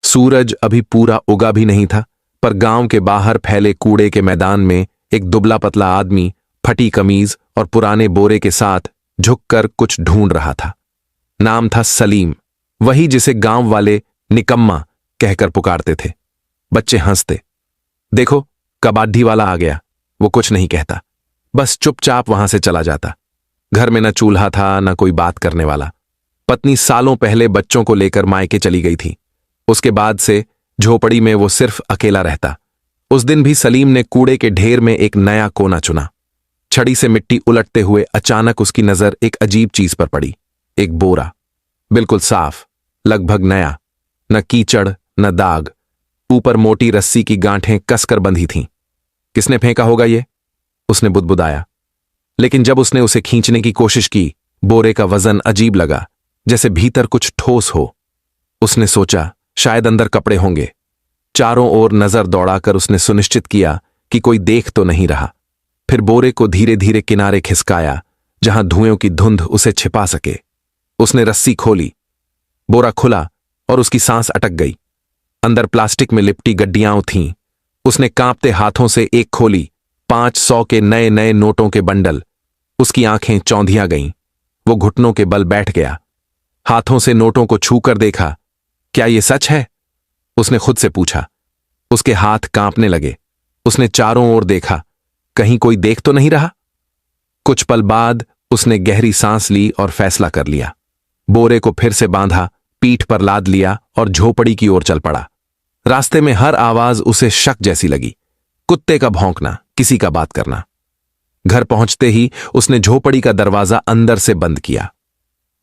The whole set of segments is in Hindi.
सूरज अभी पूरा उगा भी नहीं था, पर गांव के बाहर फैले कूड़े के मैदान में एक दुबला पतला आदमी फटी कमीज और पुराने बोरे के साथ झुककर कुछ ढूंढ रहा था। नाम था सलीम, वही जिसे गांव वाले निकम्मा कहकर पुकारते थे। बच्चे हंसते। देखो, कबाड्डी वाला आ गया। वो कुछ नहीं कहता, बस चुपचाप वहां से चला जाता। घर में न चूल्हा था, न कोई बात करने वाला। पत्नी सालों पहले बच्चों को लेकर मायके चली गई थी। उसके बाद से झोपड़ी में वो सिर्फ अकेला रहता। उस दिन भी सलीम ने कूड़े के ढेर में एक नया कोना चुना। छड़ी से मिट्टी उलटते हुए अचानक उसकी नजर एक अजीब चीज पर पड़ी। एक बोरा, बिल्कुल साफ, लगभग नया, न कीचड़ न दाग। ऊपर मोटी रस्सी की गांठें कसकर बंधी थीं। किसने फेंका होगा ये? उसने बुदबुदाया। लेकिन जब उसने उसे खींचने की कोशिश की, बोरे का वजन अजीब लगा, जैसे भीतर कुछ ठोस हो। उसने सोचा शायद अंदर कपड़े होंगे। चारों ओर नजर दौड़ाकर उसने सुनिश्चित किया कि कोई देख तो नहीं रहा। फिर बोरे को धीरे धीरे किनारे खिसकाया, जहां धुएं की धुंध उसे छिपा सके। उसने रस्सी खोली। बोरा खुला और उसकी सांस अटक गई। अंदर प्लास्टिक में लिपटी गड्डियां थीं। उसने कांपते हाथों से एक खोली। 500 के नए नए नोटों के बंडल। उसकी आंखें चौंधियां गईं। वो घुटनों के बल बैठ गया। हाथों से नोटों को छूकर देखा। क्या ये सच है? उसने खुद से पूछा। उसके हाथ कांपने लगे। उसने चारों ओर देखा, कहीं कोई देख तो नहीं रहा। कुछ पल बाद उसने गहरी सांस ली और फैसला कर लिया। बोरे को फिर से बांधा, पीठ पर लाद लिया और झोपड़ी की ओर चल पड़ा। रास्ते में हर आवाज उसे शक जैसी लगी। कुत्ते का भौंकना, किसी का बात करना। घर पहुंचते ही उसने झोपड़ी का दरवाजा अंदर से बंद किया।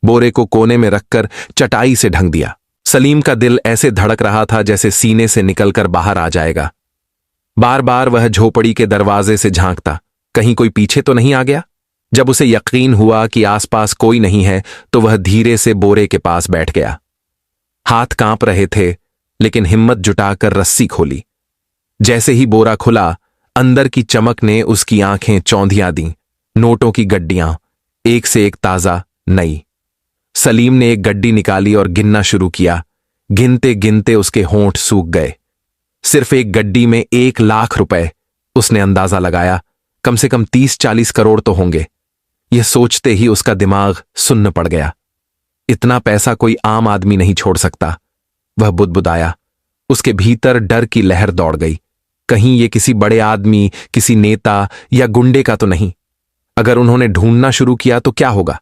बोरे को कोने में रखकर चटाई से ढंक दिया। सलीम का दिल ऐसे धड़क रहा था जैसे सीने से निकलकर बाहर आ जाएगा। बार बार वह झोपड़ी के दरवाजे से झांकता, कहीं कोई पीछे तो नहीं आ गया। जब उसे यकीन हुआ कि आसपास कोई नहीं है, तो वह धीरे से बोरे के पास बैठ गया। हाथ कांप रहे थे, लेकिन हिम्मत जुटाकर रस्सी खोली। जैसे ही बोरा खुला, अंदर की चमक ने उसकी आंखें चौंधिया दी। नोटों की गड्डियां, एक से एक ताजा, नई। सलीम ने एक गड्डी निकाली और गिनना शुरू किया। गिनते गिनते उसके होंठ सूख गए। सिर्फ एक गड्डी में 1 लाख रुपए। उसने अंदाजा लगाया, कम से कम 30-40 करोड़ तो होंगे। यह सोचते ही उसका दिमाग सुन्न पड़ गया। इतना पैसा कोई आम आदमी नहीं छोड़ सकता। वह बुदबुदाया। उसके भीतर डर की लहर दौड़ गई। कहीं ये किसी बड़े आदमी, किसी नेता या गुंडे का तो नहीं। अगर उन्होंने ढूंढना शुरू किया तो क्या होगा?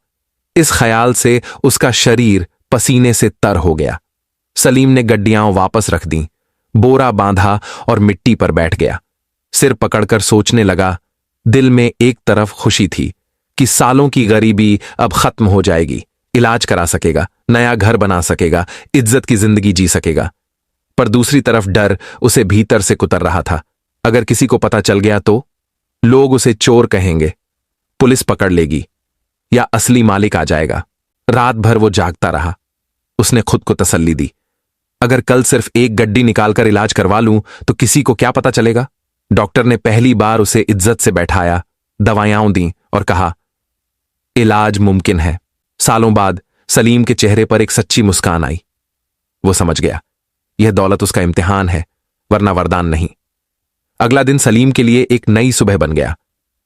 इस ख्याल से उसका शरीर पसीने से तर हो गया। सलीम ने गड्डियां वापस रख दी, बोरा बांधा और मिट्टी पर बैठ गया। सिर पकड़कर सोचने लगा। दिल में एक तरफ खुशी थी कि सालों की गरीबी अब खत्म हो जाएगी, इलाज करा सकेगा, नया घर बना सकेगा, इज्जत की जिंदगी जी सकेगा। पर दूसरी तरफ डर उसे भीतर से कुतर रहा था। अगर किसी को पता चल गया तो लोग उसे चोर कहेंगे, पुलिस पकड़ लेगी, या असली मालिक आ जाएगा। रात भर वो जागता रहा। उसने खुद को तसल्ली दी, अगर कल सिर्फ एक गड्डी निकालकर इलाज करवा लूं तो किसी को क्या पता चलेगा। डॉक्टर ने पहली बार उसे इज्जत से बैठाया, दवाइयां दी और कहा, इलाज मुमकिन है। सालों बाद सलीम के चेहरे पर एक सच्ची मुस्कान आई। वो समझ गया, यह दौलत उसका इम्तिहान है, वरना वरदान नहीं। अगला दिन सलीम के लिए एक नई सुबह बन गया।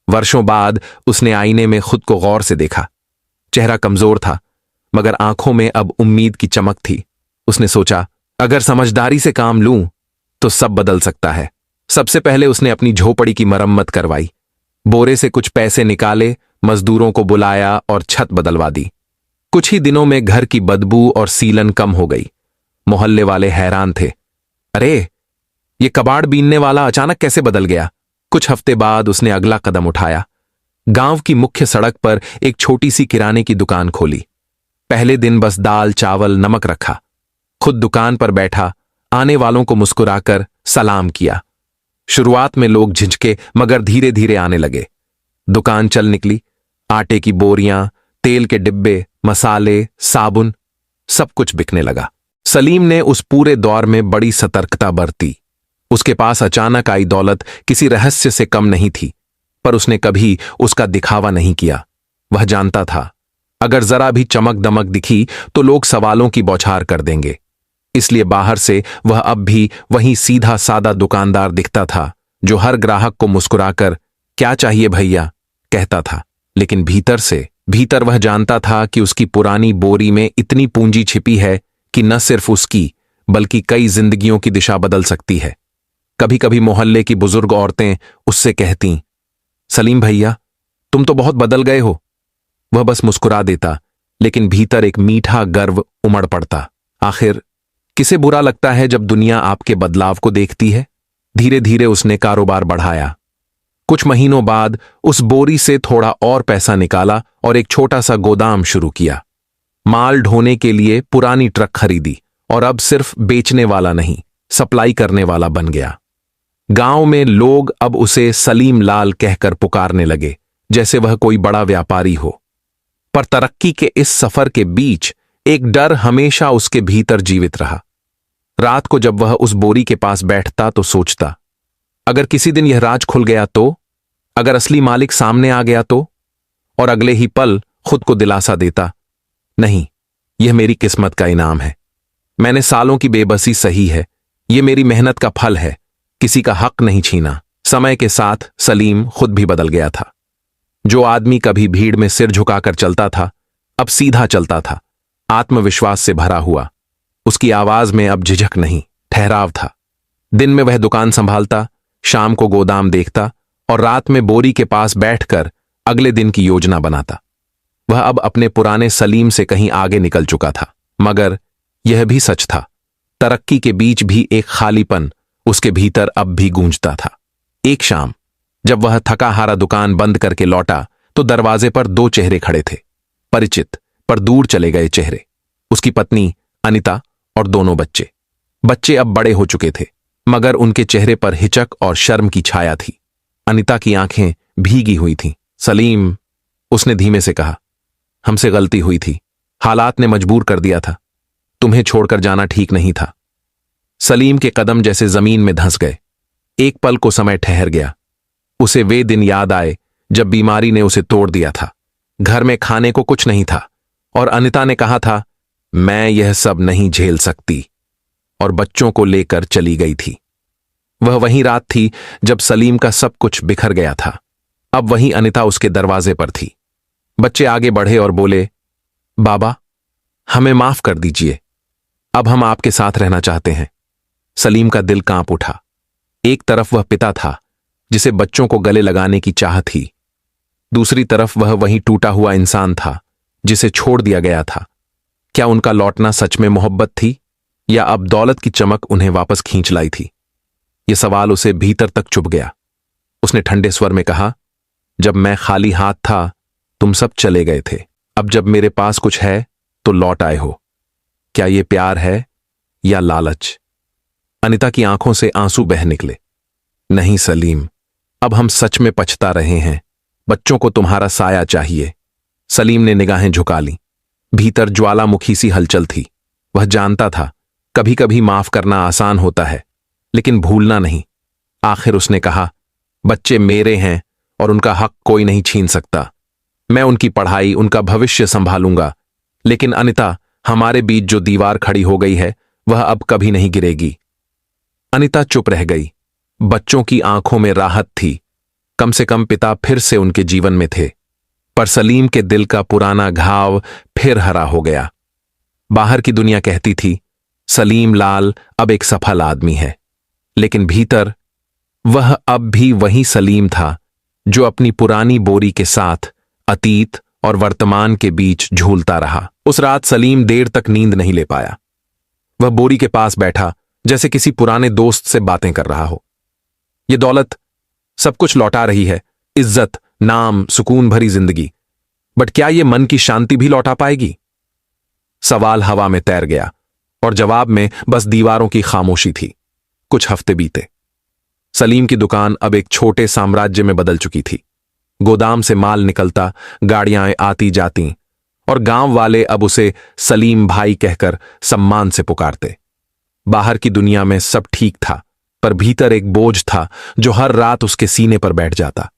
वर्षों बाद उसने आईने में खुद को गौर से देखा। चेहरा कमजोर था, मगर आंखों में अब उम्मीद की चमक थी। उसने सोचा, अगर समझदारी से काम लूं तो सब बदल सकता है। सबसे पहले उसने अपनी झोपड़ी की मरम्मत करवाई। बोरे से कुछ पैसे निकाले, मजदूरों को बुलाया और छत बदलवा दी। कुछ ही दिनों में घर की बदबू और सीलन कम हो गई। मोहल्ले वाले हैरान थे, अरे ये कबाड़ बीनने वाला अचानक कैसे बदल गया। कुछ हफ्ते बाद उसने अगला कदम उठाया। गांव की मुख्य सड़क पर एक छोटी सी किराने की दुकान खोली। पहले दिन बस दाल, चावल, नमक रखा। खुद दुकान पर बैठा, आने वालों को मुस्कुराकर सलाम किया। शुरुआत में लोग झिझके, मगर धीरे धीरे आने लगे। दुकान चल निकली। आटे की बोरियां, तेल के डिब्बे, मसाले, साबुन, सब कुछ बिकने लगा। सलीम ने उस पूरे दौर में बड़ी सतर्कता बरती। उसके पास अचानक आई दौलत किसी रहस्य से कम नहीं थी, पर उसने कभी उसका दिखावा नहीं किया। वह जानता था, अगर जरा भी चमक दमक दिखी तो लोग सवालों की बौछार कर देंगे। इसलिए बाहर से वह अब भी वही सीधा सादा दुकानदार दिखता था जो हर ग्राहक को मुस्कुराकर क्या चाहिए भैया कहता था। लेकिन भीतर वह जानता था कि उसकी पुरानी बोरी में इतनी पूंजी छिपी है कि न सिर्फ उसकी बल्कि कई जिंदगियों की दिशा बदल सकती है। कभी कभी मोहल्ले की बुजुर्ग औरतें उससे कहती, सलीम भैया तुम तो बहुत बदल गए हो। वह बस मुस्कुरा देता, लेकिन भीतर एक मीठा गर्व उमड़ पड़ता। आखिर किसे बुरा लगता है जब दुनिया आपके बदलाव को देखती है। धीरे धीरे उसने कारोबार बढ़ाया। कुछ महीनों बाद उस बोरी से थोड़ा और पैसा निकाला और एक छोटा सा गोदाम शुरू किया। माल ढोने के लिए पुरानी ट्रक खरीदी और अब सिर्फ बेचने वाला नहीं, सप्लाई करने वाला बन गया। गांव में लोग अब उसे सलीम लाल कहकर पुकारने लगे, जैसे वह कोई बड़ा व्यापारी हो। पर तरक्की के इस सफर के बीच एक डर हमेशा उसके भीतर जीवित रहा। रात को जब वह उस बोरी के पास बैठता तो सोचता, अगर किसी दिन यह राज खुल गया तो, अगर असली मालिक सामने आ गया तो। और अगले ही पल खुद को दिलासा देता, नहीं, यह मेरी किस्मत का इनाम है। मैंने सालों की बेबसी सही है, यह मेरी मेहनत का फल है, किसी का हक नहीं छीना। समय के साथ सलीम खुद भी बदल गया था। जो आदमी कभी भीड़ में सिर झुकाकर चलता था, अब सीधा चलता था, आत्मविश्वास से भरा हुआ। उसकी आवाज में अब झिझक नहीं, ठहराव था। दिन में वह दुकान संभालता, शाम को गोदाम देखता और रात में बोरी के पास बैठकर अगले दिन की योजना बनाता। वह अब अपने पुराने सलीम से कहीं आगे निकल चुका था, मगर यह भी सच था, तरक्की के बीच भी एक खालीपन उसके भीतर अब भी गूंजता था। एक शाम जब वह थका हारा दुकान बंद करके लौटा तो दरवाजे पर दो चेहरे खड़े थे, परिचित पर दूर चले गए चेहरे। उसकी पत्नी अनिता और दोनों बच्चे। बच्चे अब बड़े हो चुके थे, मगर उनके चेहरे पर हिचक और शर्म की छाया थी। अनिता की आंखें भीगी हुई थीं। सलीम, उसने धीमे से कहा, हमसे गलती हुई थी, हालात ने मजबूर कर दिया था, तुम्हें छोड़कर जाना ठीक नहीं था। सलीम के कदम जैसे जमीन में धंस गए। एक पल को समय ठहर गया। उसे वे दिन याद आए जब बीमारी ने उसे तोड़ दिया था। घर में खाने को कुछ नहीं था और अनिता ने कहा था, मैं यह सब नहीं झेल सकती, और बच्चों को लेकर चली गई थी। वह वही रात थी जब सलीम का सब कुछ बिखर गया था। अब वही अनिता उसके दरवाजे पर थी। बच्चे आगे बढ़े और बोले, बाबा हमें माफ कर दीजिए, अब हम आपके साथ रहना चाहते हैं। सलीम का दिल कांप उठा। एक तरफ वह पिता था जिसे बच्चों को गले लगाने की चाह थी, दूसरी तरफ वह वही टूटा हुआ इंसान था जिसे छोड़ दिया गया था। क्या उनका लौटना सच में मोहब्बत थी या अब दौलत की चमक उन्हें वापस खींच लाई थी? यह सवाल उसे भीतर तक चुभ गया। उसने ठंडे स्वर में कहा, जब मैं खाली हाथ था तुम सब चले गए थे, अब जब मेरे पास कुछ है तो लौट आए हो। क्या यह प्यार है या लालच? अनिता की आंखों से आंसू बह निकले। नहीं सलीम, अब हम सच में पछता रहे हैं, बच्चों को तुम्हारा साया चाहिए। सलीम ने निगाहें झुका ली। भीतर ज्वालामुखी सी हलचल थी। वह जानता था कभी कभी माफ करना आसान होता है, लेकिन भूलना नहीं। आखिर उसने कहा, बच्चे मेरे हैं और उनका हक कोई नहीं छीन सकता। मैं उनकी पढ़ाई, उनका भविष्य संभालूंगा। लेकिन अनिता, हमारे बीच जो दीवार खड़ी हो गई है वह अब कभी नहीं गिरेगी। अनिता चुप रह गई। बच्चों की आंखों में राहत थी, कम से कम पिता फिर से उनके जीवन में थे। पर सलीम के दिल का पुराना घाव फिर हरा हो गया। बाहर की दुनिया कहती थी, सलीम लाल अब एक सफल आदमी है, लेकिन भीतर वह अब भी वही सलीम था जो अपनी पुरानी बोरी के साथ अतीत और वर्तमान के बीच झूलता रहा। उस रात सलीम देर तक नींद नहीं ले पाया। वह बोरी के पास बैठा जैसे किसी पुराने दोस्त से बातें कर रहा हो। यह दौलत सब कुछ लौटा रही है, इज्जत, नाम, सुकून भरी जिंदगी, बट क्या यह मन की शांति भी लौटा पाएगी? सवाल हवा में तैर गया और जवाब में बस दीवारों की खामोशी थी। कुछ हफ्ते बीते। सलीम की दुकान अब एक छोटे साम्राज्य में बदल चुकी थी। गोदाम से माल निकलता, गाड़ियां आती जाती और गांव वाले अब उसे सलीम भाई कहकर सम्मान से पुकारते। बाहर की दुनिया में सब ठीक था, पर भीतर एक बोझ था जो हर रात उसके सीने पर बैठ जाता।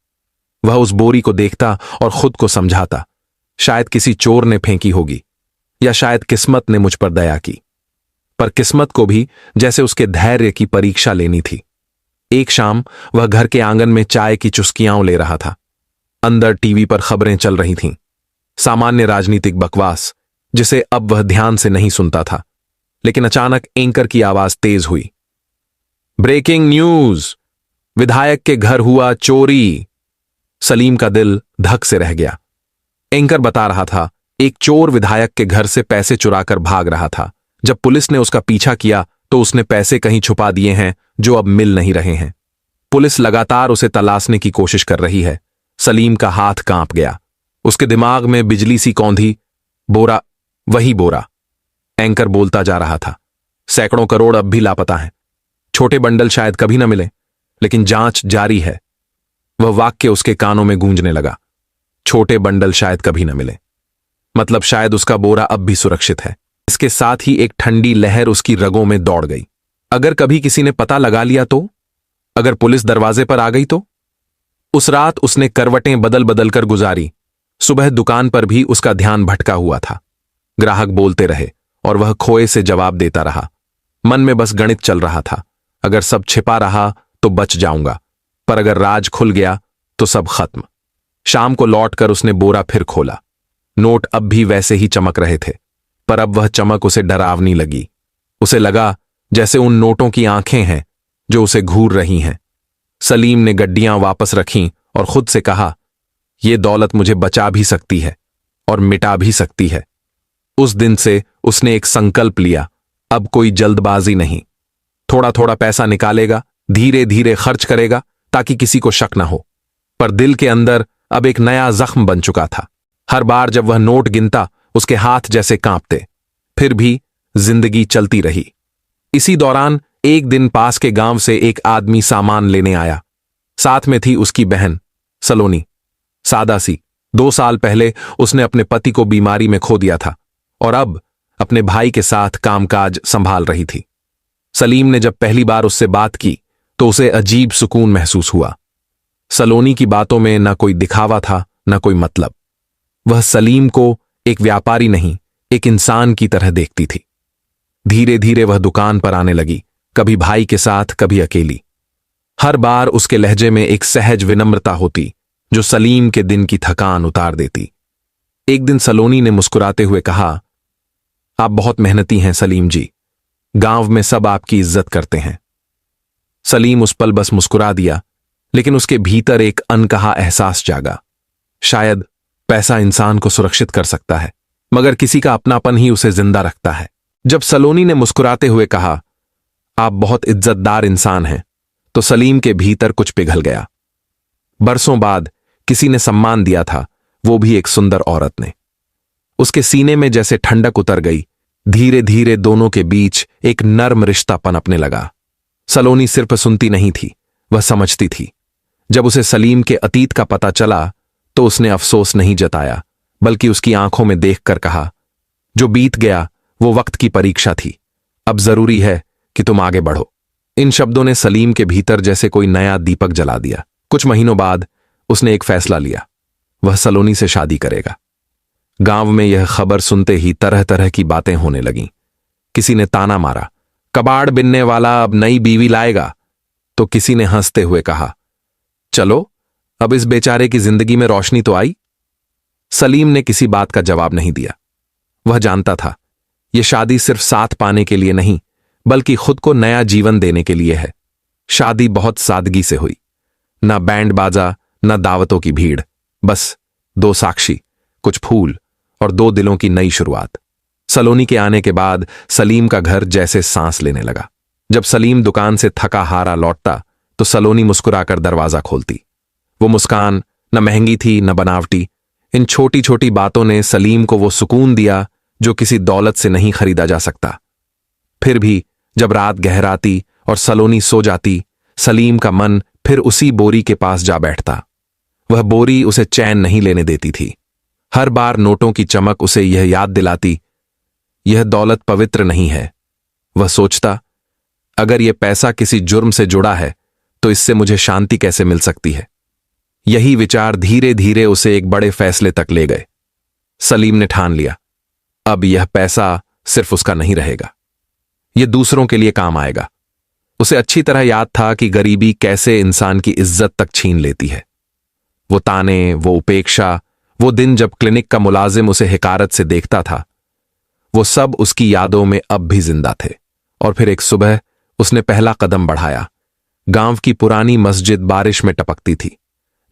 वह उस बोरी को देखता और खुद को समझाता, शायद किसी चोर ने फेंकी होगी या शायद किस्मत ने मुझ पर दया की। पर किस्मत को भी जैसे उसके धैर्य की परीक्षा लेनी थी। एक शाम वह घर के आंगन में चाय की चुस्कियां ले रहा था। अंदर टीवी पर खबरें चल रही थीं, सामान्य राजनीतिक बकवास जिसे अब वह ध्यान से नहीं सुनता था। लेकिन अचानक एंकर की आवाज तेज हुई। ब्रेकिंग न्यूज, विधायक के घर हुआ चोरी। सलीम का दिल धक से रह गया। एंकर बता रहा था एक चोर विधायक के घर से पैसे चुराकर भाग रहा था। जब पुलिस ने उसका पीछा किया तो उसने पैसे कहीं छुपा दिए हैं जो अब मिल नहीं रहे हैं। पुलिस लगातार उसे तलाशने की कोशिश कर रही है। सलीम का हाथ कांप गया। उसके दिमाग में बिजली सी कौंधी। बोरा, वही बोरा। एंकर बोलता जा रहा था। सैकड़ों करोड़ अब भी लापता हैं। छोटे बंडल शायद कभी न मिले, लेकिन जांच जारी है। वह वाक्य उसके कानों में गूंजने लगा। छोटे बंडल शायद कभी न मिले, मतलब शायद उसका बोरा अब भी सुरक्षित है। इसके साथ ही एक ठंडी लहर उसकी रगों में दौड़ गई। अगर कभी किसी ने पता लगा लिया तो? अगर पुलिस दरवाजे पर आ गई तो? उस रात उसने करवटें बदल बदल कर गुजारी। सुबह दुकान पर भी उसका ध्यान भटका हुआ था। ग्राहक बोलते रहे और वह खोए से जवाब देता रहा। मन में बस गणित चल रहा था, अगर सब छिपा रहा तो बच जाऊंगा, पर अगर राज खुल गया तो सब खत्म। शाम को लौटकर उसने बोरा फिर खोला। नोट अब भी वैसे ही चमक रहे थे, पर अब वह चमक उसे डरावनी लगी। उसे लगा जैसे उन नोटों की आंखें हैं जो उसे घूर रही हैं। सलीम ने गड्डियां वापस रखीं और खुद से कहा, यह दौलत मुझे बचा भी सकती है और मिटा भी सकती है। उस दिन से उसने एक संकल्प लिया, अब कोई जल्दबाजी नहीं। थोड़ा थोड़ा पैसा निकालेगा, धीरे धीरे खर्च करेगा ताकि किसी को शक न हो। पर दिल के अंदर अब एक नया जख्म बन चुका था। हर बार जब वह नोट गिनता उसके हाथ जैसे कांपते। फिर भी जिंदगी चलती रही। इसी दौरान एक दिन पास के गांव से एक आदमी सामान लेने आया। साथ में थी उसकी बहन सलोनी, सादा सी। 2 साल पहले उसने अपने पति को बीमारी में खो दिया था और अब अपने भाई के साथ कामकाज संभाल रही थी। सलीम ने जब पहली बार उससे बात की तो उसे अजीब सुकून महसूस हुआ। सलोनी की बातों में न कोई दिखावा था, न कोई मतलब। वह सलीम को एक व्यापारी नहीं, एक इंसान की तरह देखती थी। धीरे धीरे वह दुकान पर आने लगी, कभी भाई के साथ, कभी अकेली। हर बार उसके लहजे में एक सहज विनम्रता होती जो सलीम के दिन की थकान उतार देती। एक दिन सलोनी ने मुस्कुराते हुए कहा, आप बहुत मेहनती हैं सलीम जी, गांव में सब आपकी इज्जत करते हैं। सलीम उस पल बस मुस्कुरा दिया, लेकिन उसके भीतर एक अनकहा एहसास जागा। शायद पैसा इंसान को सुरक्षित कर सकता है, मगर किसी का अपनापन ही उसे जिंदा रखता है। जब सलोनी ने मुस्कुराते हुए कहा, आप बहुत इज्जतदार इंसान हैं, तो सलीम के भीतर कुछ पिघल गया। बरसों बाद किसी ने सम्मान दिया था, वो भी एक सुंदर औरत ने। उसके सीने में जैसे ठंडक उतर गई। धीरे धीरे दोनों के बीच एक नर्म रिश्ता पनपने लगा। सलोनी सिर्फ सुनती नहीं थी, वह समझती थी। जब उसे सलीम के अतीत का पता चला तो उसने अफसोस नहीं जताया, बल्कि उसकी आंखों में देखकर कहा, जो बीत गया वो वक्त की परीक्षा थी, अब जरूरी है कि तुम आगे बढ़ो। इन शब्दों ने सलीम के भीतर जैसे कोई नया दीपक जला दिया। कुछ महीनों बाद उसने एक फैसला लिया, वह सलोनी से शादी करेगा। गांव में यह खबर सुनते ही तरह तरह की बातें होने लगीं। किसी ने ताना मारा, कबाड़ बिनने वाला अब नई बीवी लाएगा, तो किसी ने हंसते हुए कहा, चलो अब इस बेचारे की जिंदगी में रोशनी तो आई। सलीम ने किसी बात का जवाब नहीं दिया। वह जानता था यह शादी सिर्फ साथ पाने के लिए नहीं, बल्कि खुद को नया जीवन देने के लिए है। शादी बहुत सादगी से हुई, ना बैंड बाजा, ना दावतों की भीड़, बस 2 साक्षी, कुछ फूल और 2 दिलों की नई शुरुआत। सलोनी के आने के बाद सलीम का घर जैसे सांस लेने लगा। जब सलीम दुकान से थका हारा लौटता तो सलोनी मुस्कुराकर दरवाजा खोलती। वो मुस्कान न महंगी थी न बनावटी। इन छोटी छोटी बातों ने सलीम को वो सुकून दिया जो किसी दौलत से नहीं खरीदा जा सकता। फिर भी जब रात गहराती और सलोनी सो जाती, सलीम का मन फिर उसी बोरी के पास जा बैठता। वह बोरी उसे चैन नहीं लेने देती थी। हर बार नोटों की चमक उसे यह याद दिलाती, यह दौलत पवित्र नहीं है। वह सोचता, अगर यह पैसा किसी जुर्म से जुड़ा है तो इससे मुझे शांति कैसे मिल सकती है। यही विचार धीरे धीरे उसे एक बड़े फैसले तक ले गए। सलीम ने ठान लिया, अब यह पैसा सिर्फ उसका नहीं रहेगा, ये दूसरों के लिए काम आएगा। उसे अच्छी तरह याद था कि गरीबी कैसे इंसान की इज्जत तक छीन लेती है। वो ताने, वो उपेक्षा, वो दिन जब क्लिनिक का मुलाजिम उसे हिकारत से देखता था, वो सब उसकी यादों में अब भी जिंदा थे। और फिर एक सुबह उसने पहला कदम बढ़ाया। गांव की पुरानी मस्जिद बारिश में टपकती थी।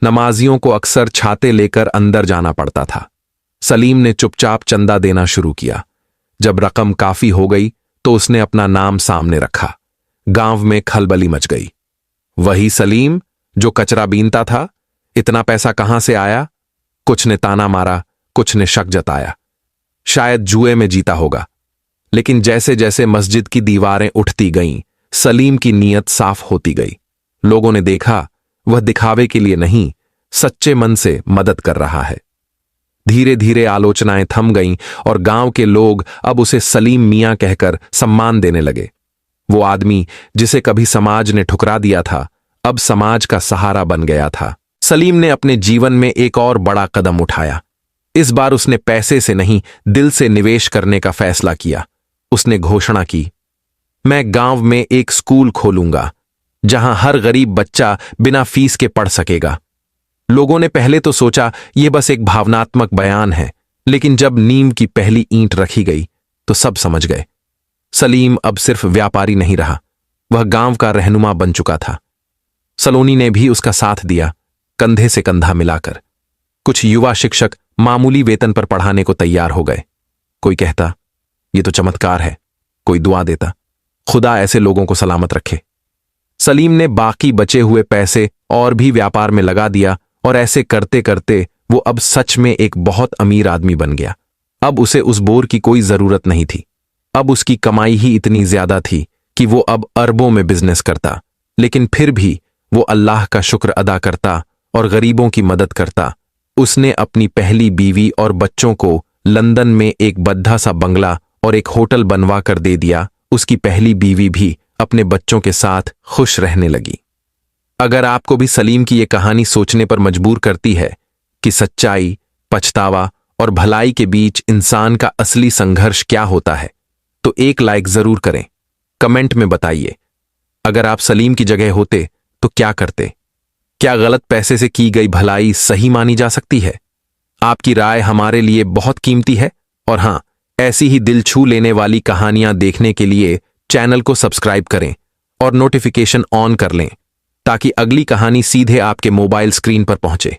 नमाजियों को अक्सर छाते लेकर अंदर जाना पड़ता था। सलीम ने चुपचाप चंदा देना शुरू किया। जब रकम काफी हो गई तो उसने अपना नाम सामने रखा। गांव में खलबली मच गई। वही सलीम जो कचरा बीनता था, इतना पैसा कहां से आया? कुछ ने ताना मारा, कुछ ने शक जताया, शायद जुए में जीता होगा। लेकिन जैसे जैसे मस्जिद की दीवारें उठती गईं, सलीम की नीयत साफ होती गई। लोगों ने देखा वह दिखावे के लिए नहीं, सच्चे मन से मदद कर रहा है। धीरे धीरे आलोचनाएं थम गईं और गांव के लोग अब उसे सलीम मियां कहकर सम्मान देने लगे। वो आदमी जिसे कभी समाज ने ठुकरा दिया था, अब समाज का सहारा बन गया था। सलीम ने अपने जीवन में एक और बड़ा कदम उठाया। इस बार उसने पैसे से नहीं, दिल से निवेश करने का फैसला किया। उसने घोषणा की, मैं गांव में एक स्कूल खोलूंगा जहां हर गरीब बच्चा बिना फीस के पढ़ सकेगा। लोगों ने पहले तो सोचा यह बस एक भावनात्मक बयान है, लेकिन जब नींव की पहली ईंट रखी गई तो सब समझ गए। सलीम अब सिर्फ व्यापारी नहीं रहा, वह गांव का रहनुमा बन चुका था। सलोनी ने भी उसका साथ दिया, कंधे से कंधा मिलाकर। कुछ युवा शिक्षक मामूली वेतन पर पढ़ाने को तैयार हो गए। कोई कहता यह तो चमत्कार है, कोई दुआ देता खुदा ऐसे लोगों को सलामत रखे। सलीम ने बाकी बचे हुए पैसे और भी व्यापार में लगा दिया और ऐसे करते करते वो अब सच में एक बहुत अमीर आदमी बन गया। अब उसे उस बोर की कोई जरूरत नहीं थी। अब उसकी कमाई ही इतनी ज्यादा थी कि वो अब अरबों में बिजनेस करता, लेकिन फिर भी वो अल्लाह का शुक्र अदा करता और गरीबों की मदद करता। उसने अपनी पहली बीवी और बच्चों को लंदन में एक बद्धा सा बंगला और एक होटल बनवा कर दे दिया। उसकी पहली बीवी भी अपने बच्चों के साथ खुश रहने लगी। अगर आपको भी सलीम की ये कहानी सोचने पर मजबूर करती है कि सच्चाई, पछतावा और भलाई के बीच इंसान का असली संघर्ष क्या होता है, तो एक लाइक जरूर करें। कमेंट में बताइए, अगर आप सलीम की जगह होते तो क्या करते? क्या गलत पैसे से की गई भलाई सही मानी जा सकती है? आपकी राय हमारे लिए बहुत कीमती है। और हां, ऐसी ही दिल छू लेने वाली कहानियां देखने के लिए चैनल को सब्सक्राइब करें और नोटिफिकेशन ऑन कर लें ताकि अगली कहानी सीधे आपके मोबाइल स्क्रीन पर पहुंचे।